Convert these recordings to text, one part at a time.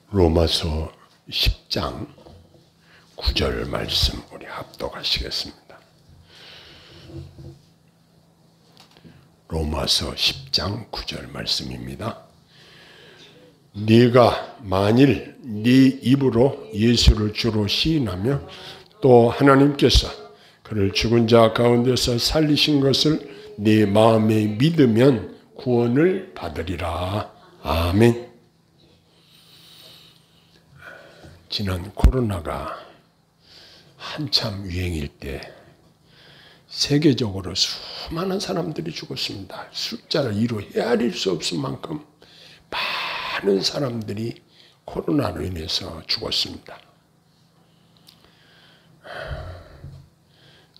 로마서 10장 9절 말씀 우리 합독하시겠습니다. 로마서 10장 9절 말씀입니다. 네가 만일 네 입으로 예수를 주로 시인하며 또 하나님께서 그를 죽은 자 가운데서 살리신 것을 네 마음에 믿으면 구원을 받으리라. 아멘. 지난 코로나가 한참 유행일 때 세계적으로 수많은 사람들이 죽었습니다. 숫자를 이루 헤아릴 수 없을 만큼 많은 사람들이 코로나로 인해서 죽었습니다.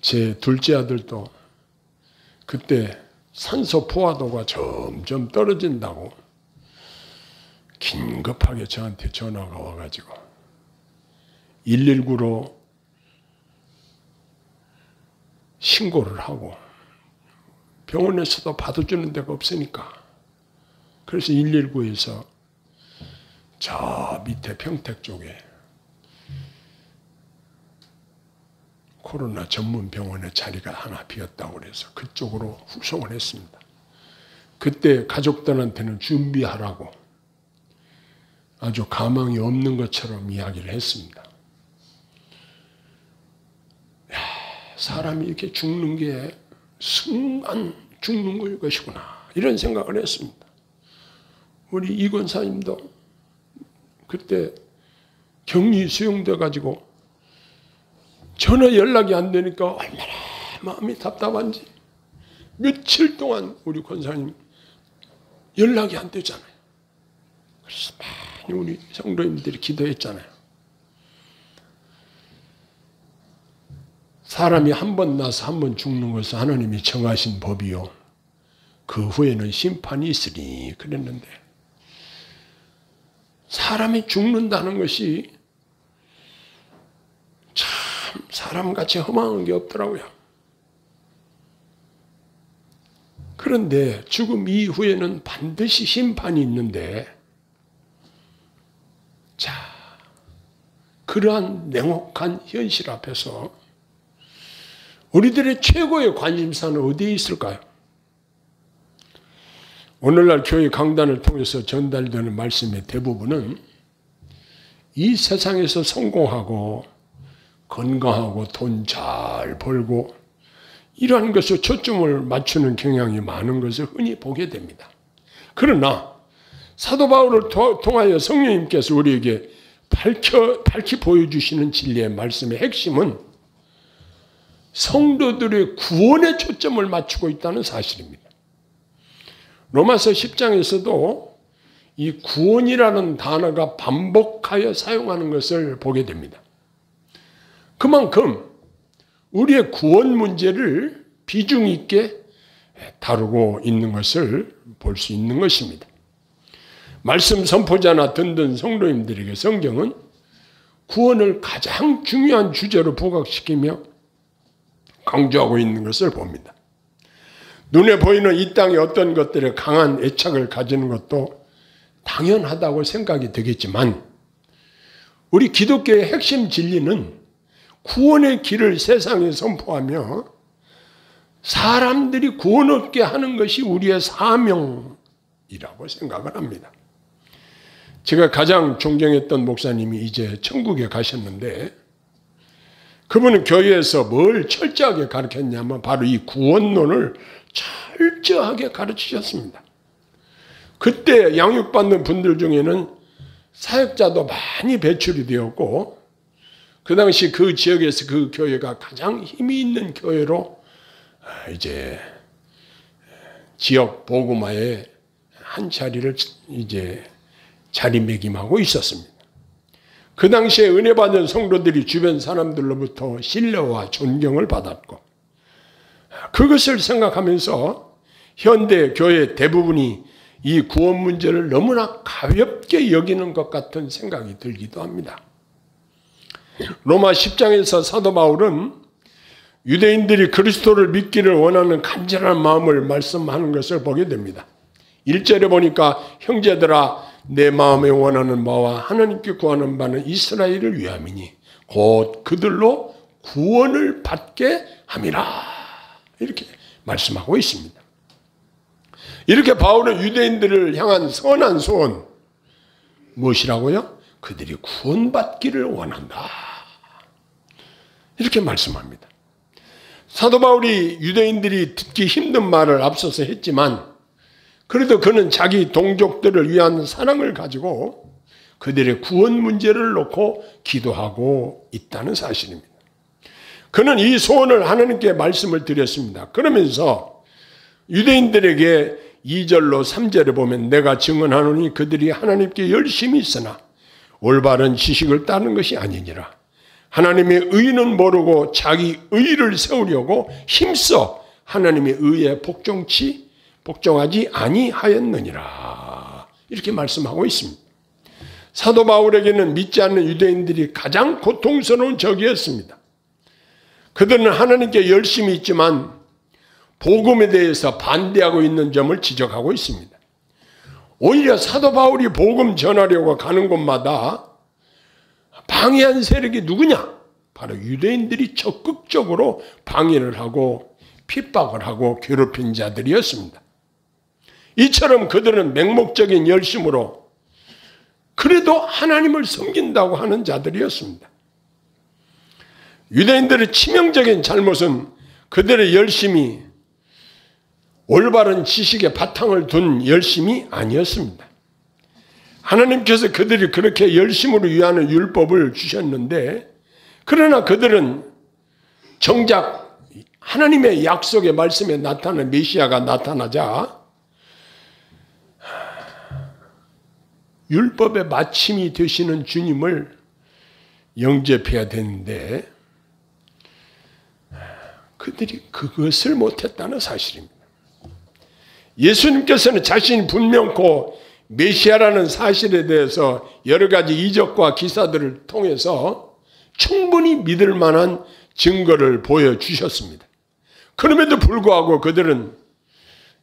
제 둘째 아들도 그때 산소 포화도가 점점 떨어진다고 긴급하게 저한테 전화가 와가지고 119로 신고를 하고 병원에서도 받아주는 데가 없으니까 그래서 119에서 저 밑에 평택 쪽에 코로나 전문 병원에 자리가 하나 비었다고 그래서 그쪽으로 후송을 했습니다. 그때 가족들한테는 준비하라고 아주 가망이 없는 것처럼 이야기를 했습니다. 사람이 이렇게 죽는 게 순간 죽는 것이구나 이런 생각을 했습니다. 우리 이 권사님도 그때 격리 수용돼 가지고 전화 연락이 안 되니까 얼마나 마음이 답답한지 며칠 동안 우리 권사님 연락이 안 되잖아요. 그래서 많이 우리 성도님들이 기도했잖아요. 사람이 한 번 나서 한 번 죽는 것은 하나님이 정하신 법이요. 그 후에는 심판이 있으니 그랬는데 사람이 죽는다는 것이 참 사람같이 허망한 게 없더라고요. 그런데 죽음 이후에는 반드시 심판이 있는데 자, 그러한 냉혹한 현실 앞에서 우리들의 최고의 관심사는 어디에 있을까요? 오늘날 교회 강단을 통해서 전달되는 말씀의 대부분은 이 세상에서 성공하고 건강하고 돈 잘 벌고 이러한 것에 초점을 맞추는 경향이 많은 것을 흔히 보게 됩니다. 그러나 사도 바울을 통하여 성령님께서 우리에게 밝히 보여주시는 진리의 말씀의 핵심은 성도들의 구원에 초점을 맞추고 있다는 사실입니다. 로마서 10장에서도 이 구원이라는 단어가 반복하여 사용하는 것을 보게 됩니다. 그만큼 우리의 구원 문제를 비중 있게 다루고 있는 것을 볼 수 있는 것입니다. 말씀 선포자나 든든 성도님들에게 성경은 구원을 가장 중요한 주제로 부각시키며 강조하고 있는 것을 봅니다. 눈에 보이는 이 땅의 어떤 것들에 강한 애착을 가지는 것도 당연하다고 생각이 되겠지만 우리 기독교의 핵심 진리는 구원의 길을 세상에 선포하며 사람들이 구원 얻게 하는 것이 우리의 사명이라고 생각을 합니다. 제가 가장 존경했던 목사님이 이제 천국에 가셨는데 그분은 교회에서 뭘 철저하게 가르쳤냐면 바로 이 구원론을 철저하게 가르치셨습니다. 그때 양육받는 분들 중에는 사역자도 많이 배출이 되었고 그 당시 그 지역에서 그 교회가 가장 힘이 있는 교회로 이제 지역 복음화의 한 자리를 이제 자리매김하고 있었습니다. 그 당시에 은혜 받은 성도들이 주변 사람들로부터 신뢰와 존경을 받았고 그것을 생각하면서 현대 교회 대부분이 이 구원 문제를 너무나 가볍게 여기는 것 같은 생각이 들기도 합니다. 로마 10장에서 사도 바울은 유대인들이 그리스도를 믿기를 원하는 간절한 마음을 말씀하는 것을 보게 됩니다. 1절에 보니까 형제들아 내 마음에 원하는 바와 하나님께 구하는 바는 이스라엘을 위함이니 곧 그들로 구원을 받게 함이라. 이렇게 말씀하고 있습니다. 이렇게 바울은 유대인들을 향한 선한 소원, 무엇이라고요? 그들이 구원받기를 원한다. 이렇게 말씀합니다. 사도 바울이 유대인들이 듣기 힘든 말을 앞서서 했지만 그래도 그는 자기 동족들을 위한 사랑을 가지고 그들의 구원 문제를 놓고 기도하고 있다는 사실입니다. 그는 이 소원을 하나님께 말씀을 드렸습니다. 그러면서 유대인들에게 2절로 3절에 보면 내가 증언하노니 그들이 하나님께 열심히 있으나 올바른 지식을 따르는 것이 아니니라. 하나님의 의는 모르고 자기 의를 세우려고 힘써 하나님의 의에 복종하지 아니하였느니라. 이렇게 말씀하고 있습니다. 사도 바울에게는 믿지 않는 유대인들이 가장 고통스러운 적이었습니다. 그들은 하나님께 열심히 있지만 복음에 대해서 반대하고 있는 점을 지적하고 있습니다. 오히려 사도 바울이 복음 전하려고 가는 곳마다 방해한 세력이 누구냐? 바로 유대인들이 적극적으로 방해를 하고 핍박을 하고 괴롭힌 자들이었습니다. 이처럼 그들은 맹목적인 열심으로 그래도 하나님을 섬긴다고 하는 자들이었습니다. 유대인들의 치명적인 잘못은 그들의 열심이 올바른 지식의 바탕을 둔 열심이 아니었습니다. 하나님께서 그들이 그렇게 열심으로 위하는 율법을 주셨는데 그러나 그들은 정작 하나님의 약속의 말씀에 나타난 메시아가 나타나자 율법의 마침이 되시는 주님을 영접해야 되는데 그들이 그것을 못했다는 사실입니다. 예수님께서는 자신이 분명코 메시아라는 사실에 대해서 여러 가지 이적과 기사들을 통해서 충분히 믿을 만한 증거를 보여주셨습니다. 그럼에도 불구하고 그들은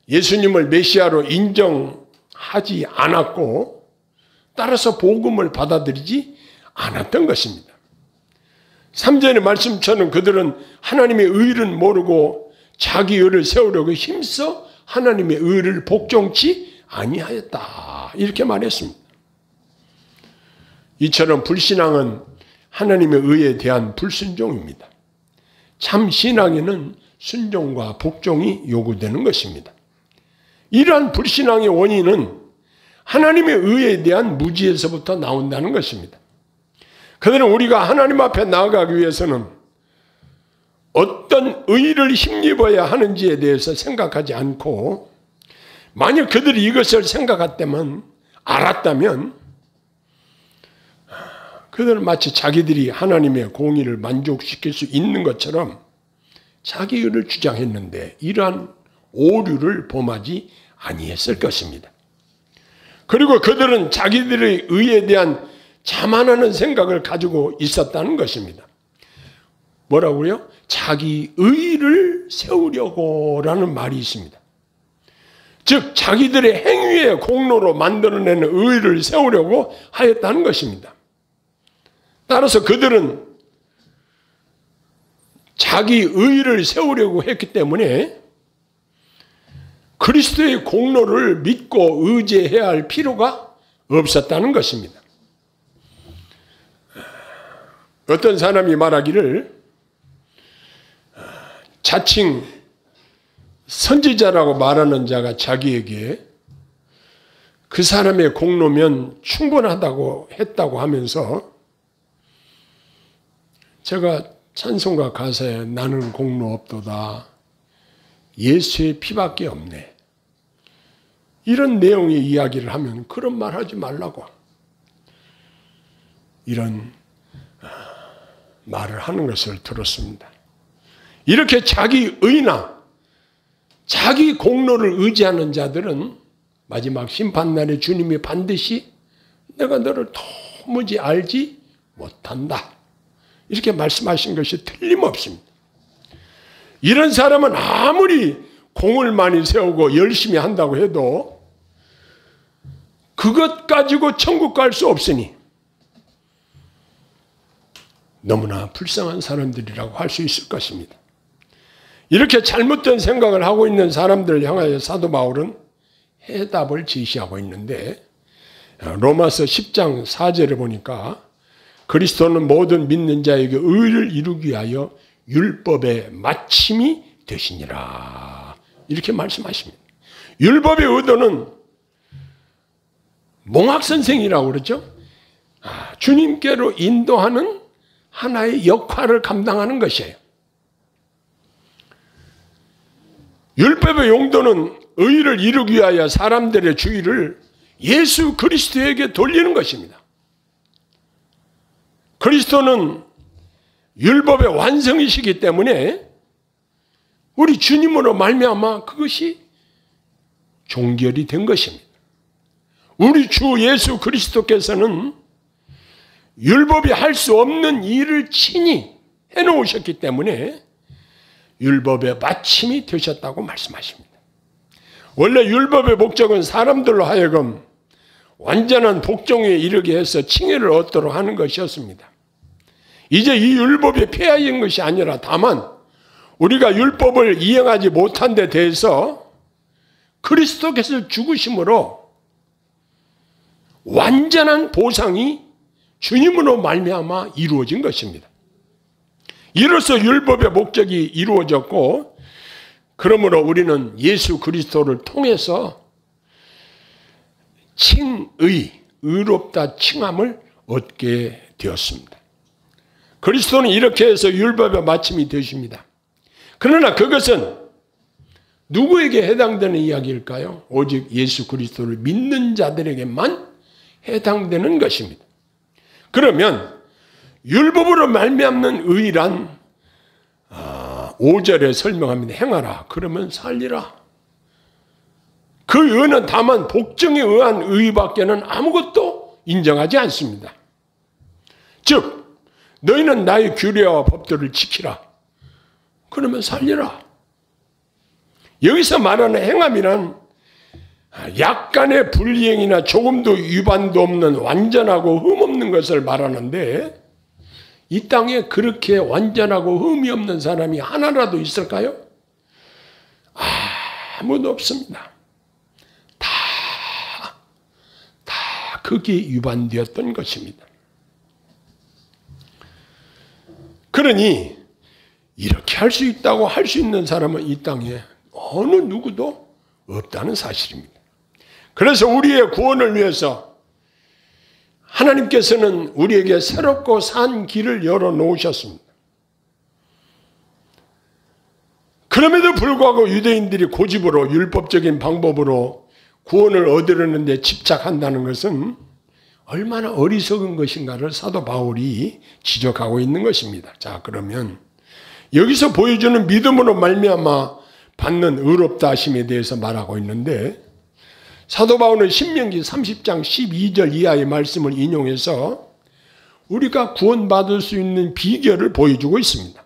예수님을 메시아로 인정하지 않았고 따라서 복음을 받아들이지 않았던 것입니다. 3절의 말씀처럼 그들은 하나님의 의를 모르고 자기 의를 세우려고 힘써 하나님의 의를 복종치 아니하였다. 이렇게 말했습니다. 이처럼 불신앙은 하나님의 의에 대한 불순종입니다. 참 신앙에는 순종과 복종이 요구되는 것입니다. 이러한 불신앙의 원인은 하나님의 의에 대한 무지에서부터 나온다는 것입니다. 그들은 우리가 하나님 앞에 나아가기 위해서는 어떤 의를 힘입어야 하는지에 대해서 생각하지 않고 만약 그들이 이것을 알았다면 그들은 마치 자기들이 하나님의 공의를 만족시킬 수 있는 것처럼 자기 의를 주장했는데 이러한 오류를 범하지 아니했을 것입니다. 그리고 그들은 자기들의 의에 대한 자만하는 생각을 가지고 있었다는 것입니다. 뭐라고요? 자기 의를 세우려고라는 말이 있습니다. 즉 자기들의 행위의 공로로 만들어내는 의를 세우려고 하였다는 것입니다. 따라서 그들은 자기 의를 세우려고 했기 때문에 그리스도의 공로를 믿고 의지해야 할 필요가 없었다는 것입니다. 어떤 사람이 말하기를 자칭 선지자라고 말하는 자가 자기에게 그 사람의 공로면 충분하다고 했다고 하면서 제가 찬송가 가사에 나는 공로 없도다 예수의 피밖에 없네 이런 내용의 이야기를 하면 그런 말 하지 말라고 이런 말을 하는 것을 들었습니다. 이렇게 자기 의나 자기 공로를 의지하는 자들은 마지막 심판날에 주님이 반드시 내가 너를 도무지 알지 못한다 이렇게 말씀하신 것이 틀림없습니다. 이런 사람은 아무리 공을 많이 세우고 열심히 한다고 해도 그것 가지고 천국 갈 수 없으니 너무나 불쌍한 사람들이라고 할 수 있을 것입니다. 이렇게 잘못된 생각을 하고 있는 사람들을 향하여 사도 바울은 해답을 제시하고 있는데, 로마서 10장 4절에 보니까 그리스도는 모든 믿는 자에게 의를 이루기 위하여 율법의 마침이 되시니라, 이렇게 말씀하십니다. 율법의 의도는 몽학선생이라고 그러죠. 주님께로 인도하는 하나의 역할을 감당하는 것이에요. 율법의 용도는 의를 이루기 위하여 사람들의 주의를 예수 그리스도에게 돌리는 것입니다. 그리스도는 율법의 완성이시기 때문에 우리 주님으로 말미암아 그것이 종결이 된 것입니다. 우리 주 예수 그리스도께서는 율법이 할 수 없는 일을 친히 해놓으셨기 때문에 율법의 마침이 되셨다고 말씀하십니다. 원래 율법의 목적은 사람들로 하여금 완전한 복종에 이르게 해서 칭의를 얻도록 하는 것이었습니다. 이제 이 율법이 폐하인 것이 아니라 다만 우리가 율법을 이행하지 못한 데 대해서 그리스도께서 죽으심으로 완전한 보상이 주님으로 말미암아 이루어진 것입니다. 이로써 율법의 목적이 이루어졌고, 그러므로 우리는 예수 그리스도를 통해서 칭의, 의롭다 칭함을 얻게 되었습니다. 그리스도는 이렇게 해서 율법의 마침이 되십니다. 그러나 그것은 누구에게 해당되는 이야기일까요? 오직 예수 그리스도를 믿는 자들에게만 해당되는 것입니다. 그러면 율법으로 말미암는 의란 5절에 설명합니다. 행하라, 그러면 살리라. 그 의는 다만 복종에 의한 의밖에는 아무것도 인정하지 않습니다. 즉 너희는 나의 규례와 법도를 지키라, 그러면 살리라. 여기서 말하는 행함이란 약간의 불이행이나 조금도 위반도 없는 완전하고 흠없는 것을 말하는데, 이 땅에 그렇게 완전하고 흠이 없는 사람이 하나라도 있을까요? 아무도 없습니다. 다 거기에 위반되었던 것입니다. 그러니 이렇게 할 수 있다고 할 수 있는 사람은 이 땅에 어느 누구도 없다는 사실입니다. 그래서 우리의 구원을 위해서 하나님께서는 우리에게 새롭고 산 길을 열어놓으셨습니다. 그럼에도 불구하고 유대인들이 고집으로 율법적인 방법으로 구원을 얻으려는 데 집착한다는 것은 얼마나 어리석은 것인가를 사도 바울이 지적하고 있는 것입니다. 자, 그러면 여기서 보여주는 믿음으로 말미암아 받는 의롭다 하심에 대해서 말하고 있는데, 사도 바울은 신명기 30장 12절 이하의 말씀을 인용해서 우리가 구원받을 수 있는 비결을 보여주고 있습니다.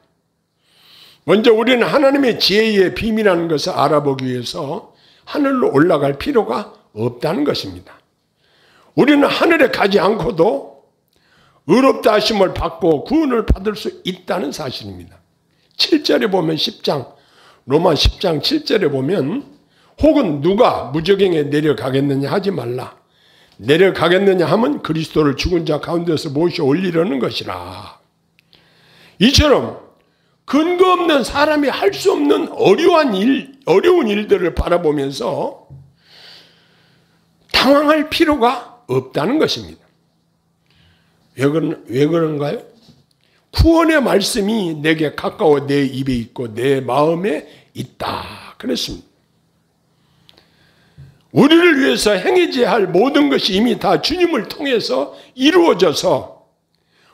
먼저 우리는 하나님의 지혜의 비밀이라는 것을 알아보기 위해서 하늘로 올라갈 필요가 없다는 것입니다. 우리는 하늘에 가지 않고도 의롭다 하심을 받고 구원을 받을 수 있다는 사실입니다. 7절에 보면 로마 10장 7절에 보면 혹은 누가 무저갱에 내려가겠느냐 하지 말라. 내려가겠느냐 하면 그리스도를 죽은 자 가운데서 모셔 올리려는 것이라. 이처럼 근거 없는 사람이 할 수 없는 어려운 일들을 바라보면서 당황할 필요가 없다는 것입니다. 왜 그런가요? 구원의 말씀이 내게 가까워 내 입에 있고 내 마음에 있다 그랬습니다. 우리를 위해서 행해져야 할 모든 것이 이미 다 주님을 통해서 이루어져서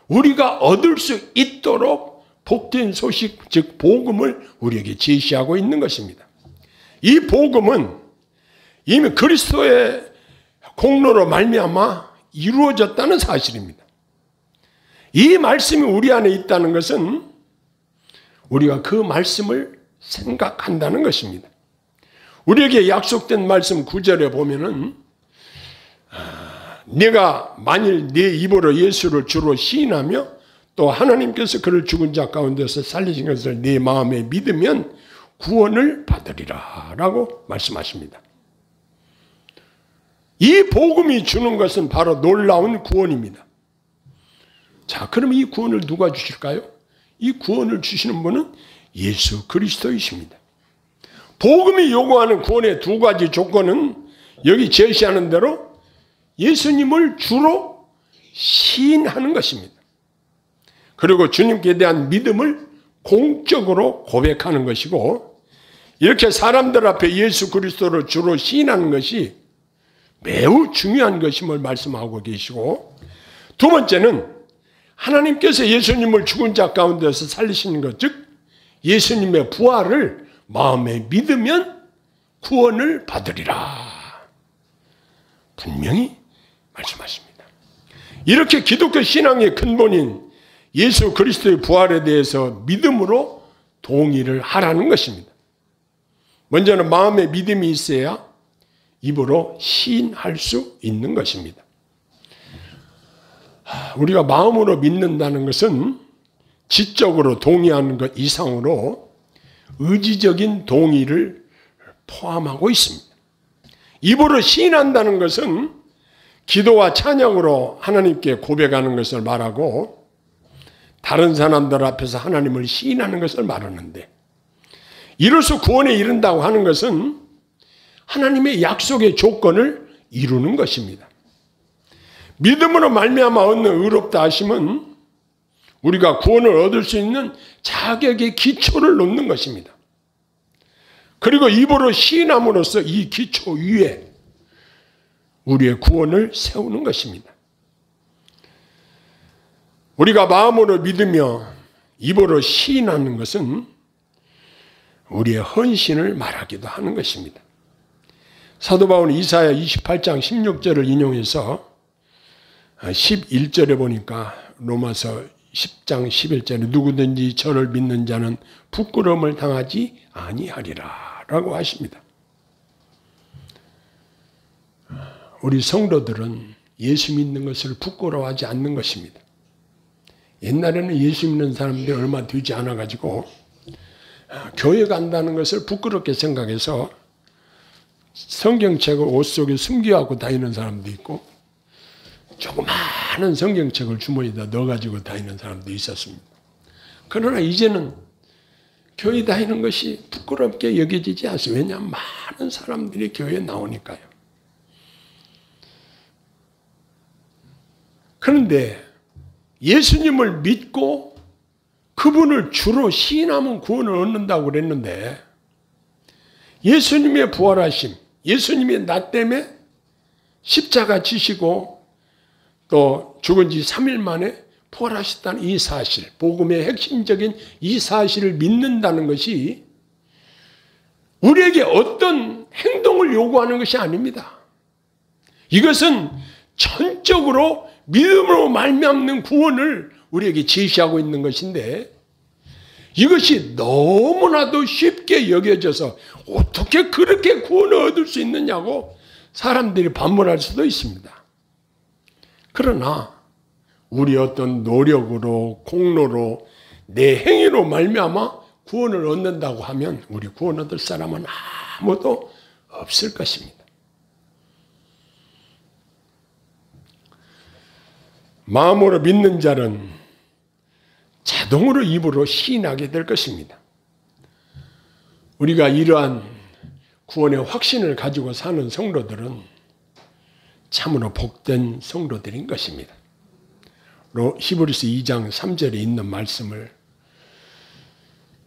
우리가 얻을 수 있도록 복된 소식, 즉 복음을 우리에게 제시하고 있는 것입니다. 이 복음은 이미 그리스도의 공로로 말미암아 이루어졌다는 사실입니다. 이 말씀이 우리 안에 있다는 것은 우리가 그 말씀을 생각한다는 것입니다. 우리에게 약속된 말씀 9절에 보면은 네가 만일 네 입으로 예수를 주로 시인하며 또 하나님께서 그를 죽은 자 가운데서 살리신 것을 네 마음에 믿으면 구원을 받으리라 라고 말씀하십니다. 이 복음이 주는 것은 바로 놀라운 구원입니다. 자, 그럼 이 구원을 누가 주실까요? 이 구원을 주시는 분은 예수 그리스도이십니다. 복음이 요구하는 구원의 두 가지 조건은 여기 제시하는 대로 예수님을 주로 시인하는 것입니다. 그리고 주님께 대한 믿음을 공적으로 고백하는 것이고, 이렇게 사람들 앞에 예수 그리스도를 주로 시인하는 것이 매우 중요한 것임을 말씀하고 계시고, 두 번째는 하나님께서 예수님을 죽은 자 가운데서 살리시는 것, 즉 예수님의 부활을 마음에 믿으면 구원을 받으리라 분명히 말씀하십니다. 이렇게 기독교 신앙의 근본인 예수 그리스도의 부활에 대해서 믿음으로 동의를 하라는 것입니다. 먼저는 마음에 믿음이 있어야 입으로 시인할 수 있는 것입니다. 우리가 마음으로 믿는다는 것은 지적으로 동의하는 것 이상으로 의지적인 동의를 포함하고 있습니다. 입으로 시인한다는 것은 기도와 찬양으로 하나님께 고백하는 것을 말하고, 다른 사람들 앞에서 하나님을 시인하는 것을 말하는데, 이로써 구원에 이른다고 하는 것은 하나님의 약속의 조건을 이루는 것입니다. 믿음으로 말미암아 얻는 의롭다 하심은 우리가 구원을 얻을 수 있는 자격의 기초를 놓는 것입니다. 그리고 입으로 시인함으로써 이 기초 위에 우리의 구원을 세우는 것입니다. 우리가 마음으로 믿으며 입으로 시인하는 것은 우리의 헌신을 말하기도 하는 것입니다. 사도 바울은 이사야 28장 16절을 인용해서 11절에 보니까 로마서 10장 11절에 누구든지 저를 믿는 자는 부끄러움을 당하지 아니하리라 라고 하십니다. 우리 성도들은 예수 믿는 것을 부끄러워하지 않는 것입니다. 옛날에는 예수 믿는 사람들이 얼마 되지 않아가지고 교회 간다는 것을 부끄럽게 생각해서 성경책을 옷 속에 숨겨갖고 다니는 사람도 있고, 조그마한 성경책을 주머니에다 넣어가지고 다니는 사람도 있었습니다. 그러나 이제는 교회 다니는 것이 부끄럽게 여겨지지 않습니다. 왜냐하면 많은 사람들이 교회에 나오니까요. 그런데 예수님을 믿고 그분을 주로 시인하면 구원을 얻는다고 그랬는데, 예수님의 부활하심, 예수님의 나 때문에 십자가 지시고 또 죽은 지 3일 만에 부활하셨다는 이 사실, 복음의 핵심적인 이 사실을 믿는다는 것이 우리에게 어떤 행동을 요구하는 것이 아닙니다. 이것은 전적으로 믿음으로 말미암는 구원을 우리에게 제시하고 있는 것인데, 이것이 너무나도 쉽게 여겨져서 어떻게 그렇게 구원을 얻을 수 있느냐고 사람들이 반문할 수도 있습니다. 그러나 우리 어떤 노력으로, 공로로, 내 행위로 말미암아 구원을 얻는다고 하면 우리 구원 얻을 사람은 아무도 없을 것입니다. 마음으로 믿는 자는 자동으로 입으로 시인하게 될 것입니다. 우리가 이러한 구원의 확신을 가지고 사는 성도들은 참으로 복된 성도들인 것입니다. 히브리서 2장 3절에 있는 말씀을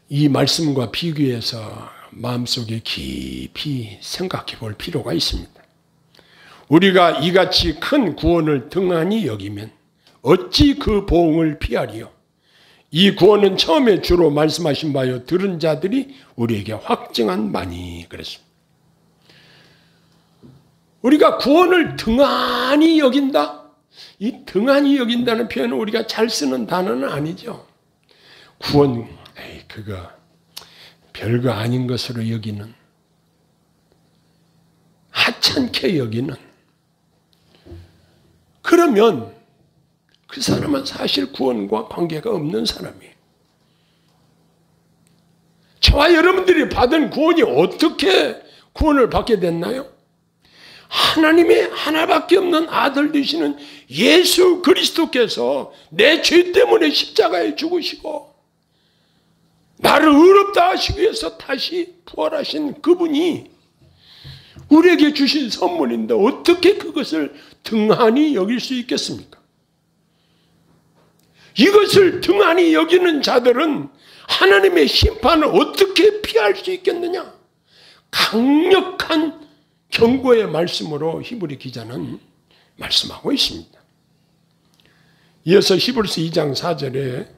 이 말씀과 비교해서 마음속에 깊이 생각해 볼 필요가 있습니다. 우리가 이같이 큰 구원을 등한히 여기면 어찌 그 보응을 피하리요? 이 구원은 처음에 주로 말씀하신 바요 들은 자들이 우리에게 확증한 바니 그랬습니다. 우리가 구원을 등한히 여긴다? 이 등한히 여긴다는 표현은 우리가 잘 쓰는 단어는 아니죠. 구원, 그거 별거 아닌 것으로 여기는, 하찮게 여기는, 그러면 그 사람은 사실 구원과 관계가 없는 사람이에요. 저와 여러분들이 받은 구원이 어떻게 구원을 받게 됐나요? 하나님의 하나밖에 없는 아들 되시는 예수 그리스도께서 내 죄 때문에 십자가에 죽으시고 나를 의롭다 하시기 위해서 다시 부활하신 그분이 우리에게 주신 선물인데 어떻게 그것을 등한히 여길 수 있겠습니까? 이것을 등한히 여기는 자들은 하나님의 심판을 어떻게 피할 수 있겠느냐? 강력한 경고의 말씀으로 히브리 기자는 말씀하고 있습니다. 이어서 히브리서 2장 4절에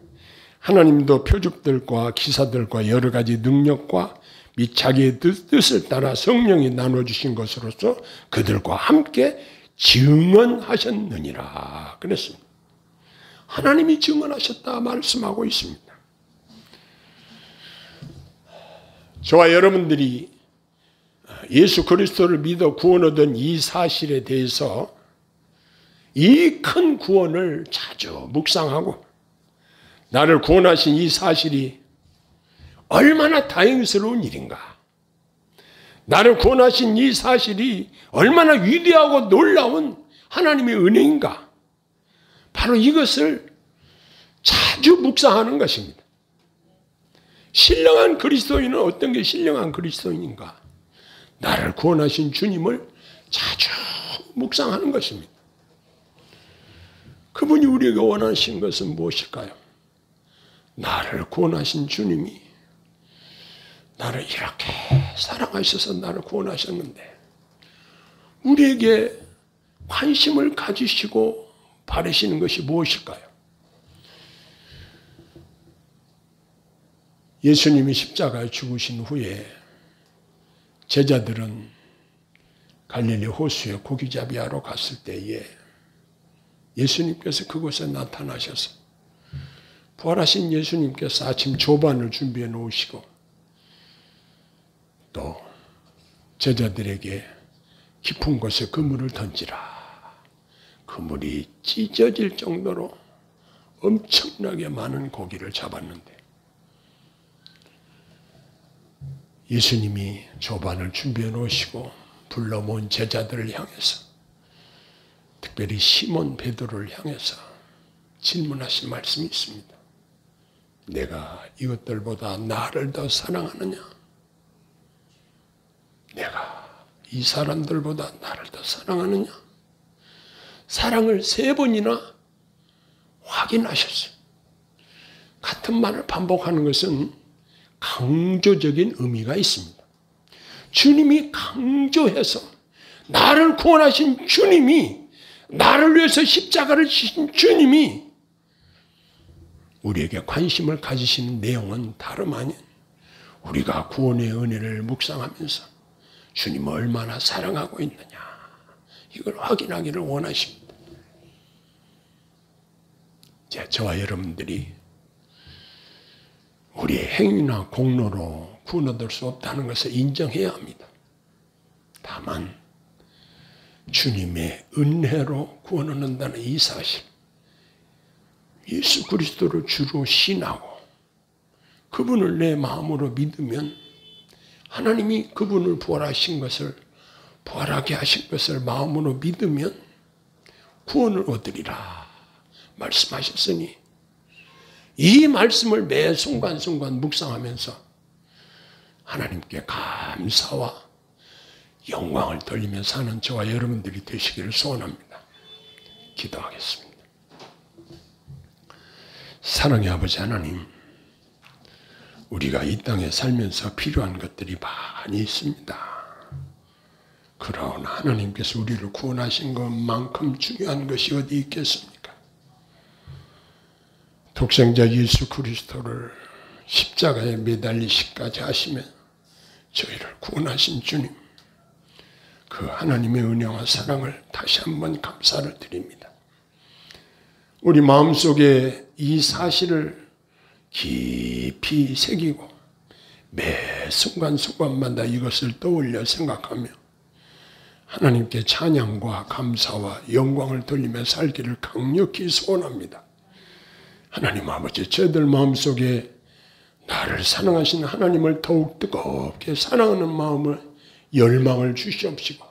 하나님도 표적들과 기사들과 여러 가지 능력과 및 자기의 뜻을 따라 성령이 나눠주신 것으로서 그들과 함께 증언하셨느니라 그랬습니다. 하나님이 증언하셨다 말씀하고 있습니다. 저와 여러분들이 예수 그리스도를 믿어 구원 얻은 이 사실에 대해서 이 큰 구원을 자주 묵상하고 나를 구원하신 이 사실이 얼마나 다행스러운 일인가, 나를 구원하신 이 사실이 얼마나 위대하고 놀라운 하나님의 은혜인가, 바로 이것을 자주 묵상하는 것입니다. 신령한 그리스도인은 어떤 게 신령한 그리스도인인가? 나를 구원하신 주님을 자주 묵상하는 것입니다. 그분이 우리에게 원하신 것은 무엇일까요? 나를 구원하신 주님이 나를 이렇게 사랑하셔서 나를 구원하셨는데 우리에게 관심을 가지시고 바라시는 것이 무엇일까요? 예수님이 십자가에 죽으신 후에 제자들은 갈릴리 호수에 고기잡이하러 갔을 때에 예수님께서 그곳에 나타나셔서 부활하신 예수님께서 아침 조반을 준비해 놓으시고 또 제자들에게 깊은 곳에 그물을 던지라. 그물이 찢어질 정도로 엄청나게 많은 고기를 잡았는데 예수님이 조반을 준비해 놓으시고 불러 모은 제자들을 향해서 특별히 시몬 베드로를 향해서 질문하신 말씀이 있습니다. 내가 이것들보다 나를 더 사랑하느냐? 내가 이 사람들보다 나를 더 사랑하느냐? 사랑을 3번이나 확인하셨어요. 같은 말을 반복하는 것은 강조적인 의미가 있습니다. 주님이 강조해서 나를 구원하신 주님이, 나를 위해서 십자가를 지신 주님이 우리에게 관심을 가지시는 내용은 다름 아닌 우리가 구원의 은혜를 묵상하면서 주님을 얼마나 사랑하고 있느냐, 이걸 확인하기를 원하십니다. 저와 여러분들이 우리의 행위나 공로로 구원 얻을 수 없다는 것을 인정해야 합니다. 다만 주님의 은혜로 구원 얻는다는 이 사실, 예수 그리스도를 주로 신하고 그분을 내 마음으로 믿으면 하나님이 그분을 부활하신 것을, 부활하게 하신 것을 마음으로 믿으면 구원을 얻으리라 말씀하셨으니 이 말씀을 매 순간순간 묵상하면서 하나님께 감사와 영광을 돌리며 사는 저와 여러분들이 되시기를 소원합니다. 기도하겠습니다. 사랑의 아버지 하나님, 우리가 이 땅에 살면서 필요한 것들이 많이 있습니다. 그러나 하나님께서 우리를 구원하신 것만큼 중요한 것이 어디 있겠습니까? 독생자 예수 그리스도를 십자가에 매달리시기까지 하시며 저희를 구원하신 주님, 그 하나님의 은혜와 사랑을 다시 한번 감사를 드립니다. 우리 마음속에 이 사실을 깊이 새기고 매 순간순간마다 이것을 떠올려 생각하며 하나님께 찬양과 감사와 영광을 돌리며 살기를 강력히 소원합니다. 하나님 아버지, 저희들 마음속에 나를 사랑하신 하나님을 더욱 뜨겁게 사랑하는 마음을 열망을 주시옵시고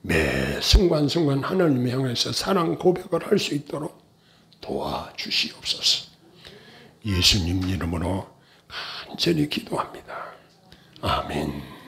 매 순간순간 하나님을 향해서 사랑 고백을 할 수 있도록 도와주시옵소서. 예수님 이름으로 간절히 기도합니다. 아멘.